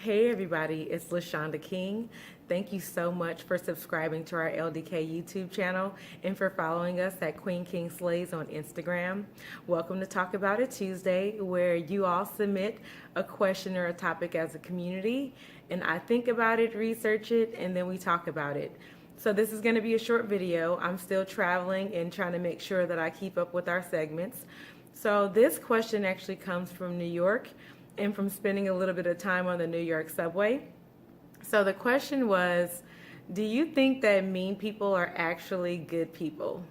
Hey everybody, it's LaShonda King. Thank you so much for subscribing to our LDK YouTube channel and for following us at Queen King Slays on Instagram. Welcome to Talk About It Tuesday, where you all submit a question or a topic as a community, and I think about it, research it, and then we talk about it. So this is going to be a short video. I'm still traveling and trying to make sure that I keep up with our segments. So this question actually comes from New York and from spending a little bit of time on the New York subway. So the question was, do you think that mean people are actually good people?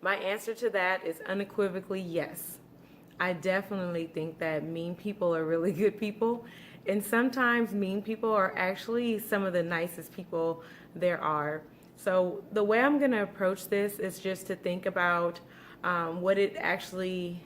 My answer to that is unequivocally yes. I definitely think that mean people are really good people. And sometimes mean people are actually some of the nicest people there are. So the way I'm going to approach this is just to think about what it actually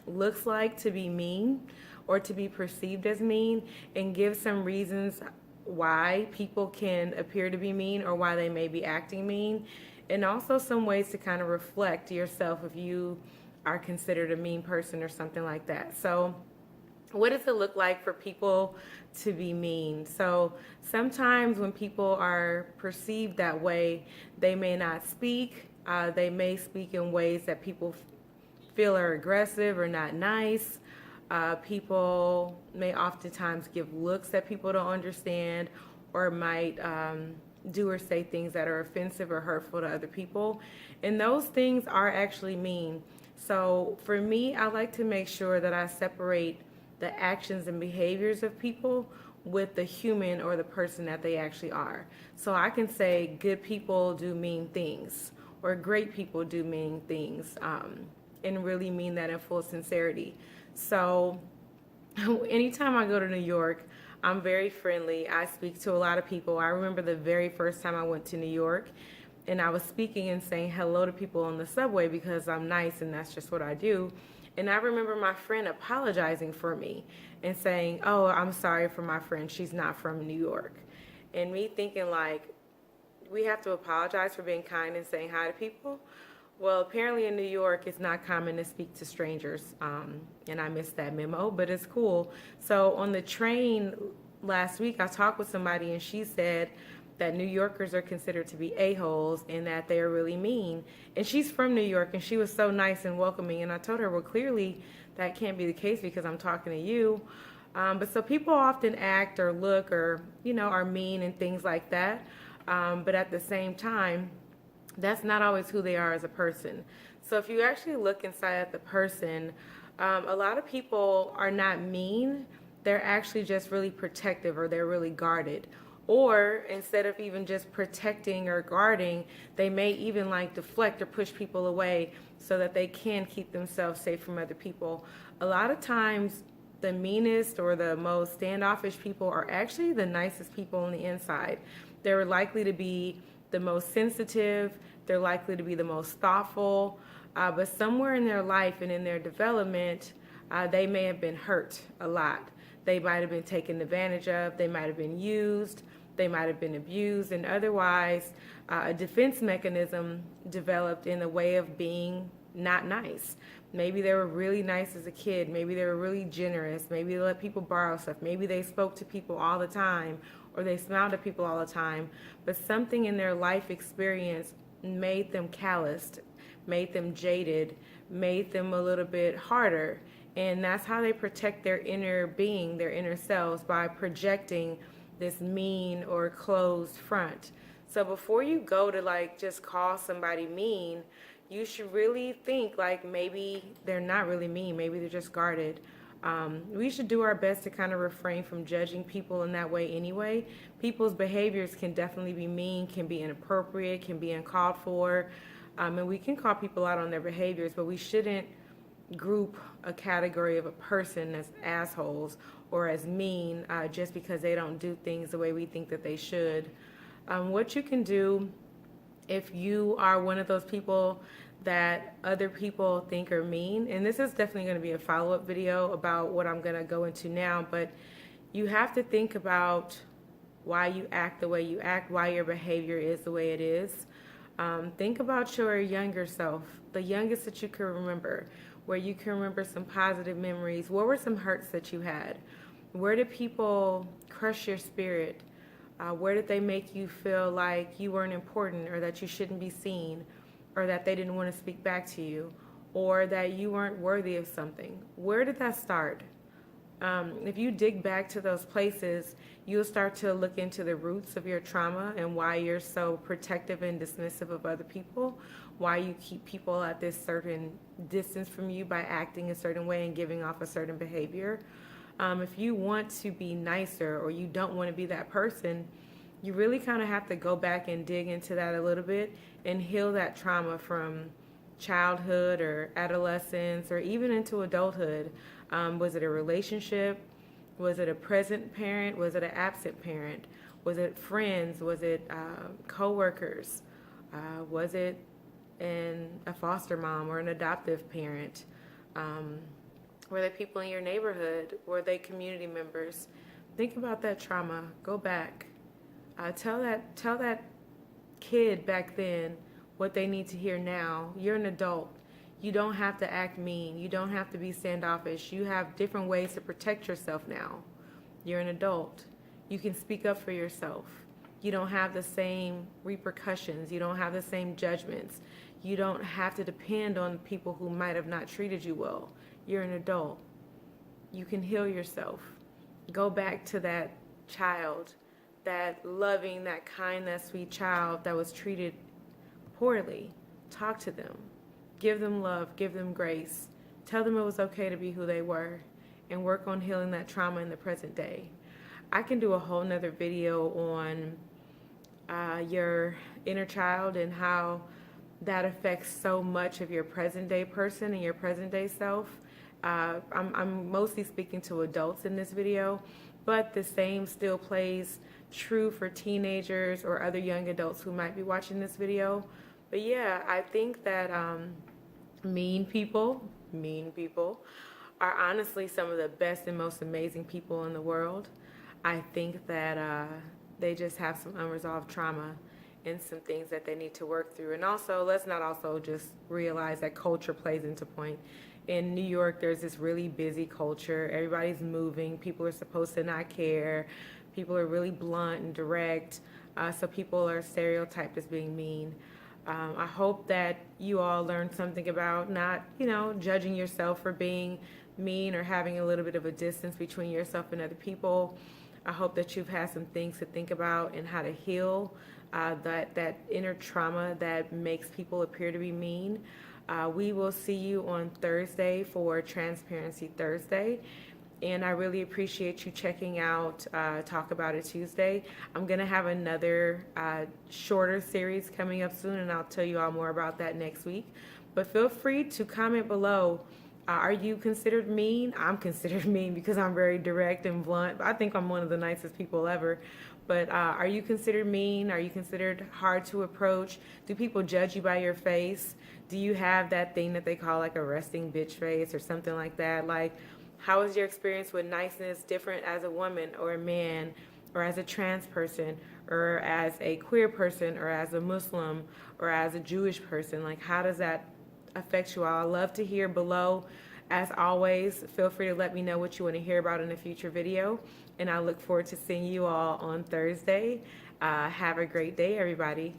looks like to be mean or to be perceived as mean, and give some reasons why people can appear to be mean or why they may be acting mean, and also some ways to kind of reflect yourself if you are considered a mean person or something like that. So what does it look like for people to be mean? So sometimes when people are perceived that way, they may not speak. They may speak in ways that people feel are aggressive or not nice. People may oftentimes give looks that people don't understand, or might do or say things that are offensive or hurtful to other people. And those things are actually mean. So for me, I like to make sure that I separate the actions and behaviors of people with the human or the person that they actually are. So I can say good people do mean things, or great people do mean things, and really mean that in full sincerity. So anytime I go to New York, I'm very friendly. I speak to a lot of people. I remember the very first time I went to New York, and I was speaking and saying hello to people on the subway because I'm nice and that's just what I do. And I remember my friend apologizing for me and saying, "Oh, I'm sorry for my friend. She's not from New York." And me thinking, like, we have to apologize for being kind and saying hi to people. Well, apparently in New York, it's not common to speak to strangers, and I missed that memo, but it's cool. So on the train last week, I talked with somebody, and she said that New Yorkers are considered to be a-holes and that they are really mean. And she's from New York, and she was so nice and welcoming. And I told her, well, clearly that can't be the case because I'm talking to you. But so people often act or look or, are mean and things like that. But at the same time, that's not always who they are as a person. So if you actually look inside at the person, a lot of people are not mean. They're actually just really protective, or they're really guarded. Or instead of even just protecting or guarding, they may even like deflect or push people away so that they can keep themselves safe from other people. A lot of times, the meanest or the most standoffish people are actually the nicest people on the inside. They're likely to be the most sensitive, they're likely to be the most thoughtful, but somewhere in their life and in their development, they may have been hurt a lot. They might have been taken advantage of, they might have been used, they might have been abused, and otherwise a defense mechanism developed in a way of being not nice. Maybe they were really nice as a kid, maybe they were really generous, maybe they let people borrow stuff, maybe they spoke to people all the time, or they smiled at people all the time, but something in their life experience made them calloused, made them jaded, made them a little bit harder. And that's how they protect their inner being, their inner selves, by projecting this mean or closed front. So before you go to just call somebody mean, you should really think maybe they're not really mean, maybe they're just guarded. We should do our best to kind of refrain from judging people in that way anyway. People's behaviors can definitely be mean, can be inappropriate, can be uncalled for, and we can call people out on their behaviors, but we shouldn't group a category of a person as assholes or as mean just because they don't do things the way we think that they should. What you can do if you are one of those people that other people think are mean, and this is definitely going to be a follow-up video about what I'm going to go into now, but you have to think about why you act the way you act, why your behavior is the way it is. Think about your younger self, the youngest that you can remember, where you can remember some positive memories. What were some hurts that you had? Where did people crush your spirit? Where did they make you feel like you weren't important, or that you shouldn't be seen, or that they didn't want to speak back to you, or that you weren't worthy of something? Where did that start? If you dig back to those places, you'll start to look into the roots of your trauma and why you're so protective and dismissive of other people, why you keep people at this certain distance from you by acting a certain way and giving off a certain behavior. If you want to be nicer, or you don't want to be that person, you really kind of have to go back and dig into that a little bit and heal that trauma from childhood or adolescence or even into adulthood. Was it a relationship? Was it a present parent? Was it an absent parent? Was it friends? Was it co-workers? Was it a foster mom or an adoptive parent? Were they people in your neighborhood? Were they community members? Think about that trauma. Go back. Tell that kid back then what they need to hear now. You're an adult. You don't have to act mean. You don't have to be standoffish. You have different ways to protect yourself now. You're an adult. You can speak up for yourself. You don't have the same repercussions. You don't have the same judgments. You don't have to depend on people who might have not treated you well. You're an adult. You can heal yourself. Go back to that child, that loving, that kind, that sweet child that was treated poorly. Talk to them. Give them love, give them grace. Tell them it was okay to be who they were, and work on healing that trauma in the present day. I can do a whole nother video on your inner child and how that affects so much of your present day person and your present day self. I'm mostly speaking to adults in this video, but the same still plays true for teenagers or other young adults who might be watching this video. But yeah, I think that mean people are honestly some of the best and most amazing people in the world. I think that they just have some unresolved trauma and some things that they need to work through. And also, let's not also just realize that culture plays into point. In New York, there's this really busy culture. Everybody's moving. People are supposed to not care. People are really blunt and direct. So people are stereotyped as being mean. I hope that you all learned something about not, judging yourself for being mean or having a little bit of a distance between yourself and other people. I hope that you've had some things to think about and how to heal that inner trauma that makes people appear to be mean. We will see you on Thursday for Transparency Thursday. And I really appreciate you checking out Talk About It Tuesday. I'm going to have another shorter series coming up soon, and I'll tell you all more about that next week. But feel free to comment below. Are you considered mean? I'm considered mean because I'm very direct and blunt. I think I'm one of the nicest people ever. But are you considered mean? Are you considered hard to approach? Do people judge you by your face? Do you have that thing that they call like a resting bitch face or something like that? Like, how is your experience with niceness different as a woman or a man or as a trans person or as a queer person or as a Muslim or as a Jewish person? Like, how does that affect you all? I love to hear below. As always, feel free to let me know what you want to hear about in a future video. And I look forward to seeing you all on Thursday. Have a great day, everybody.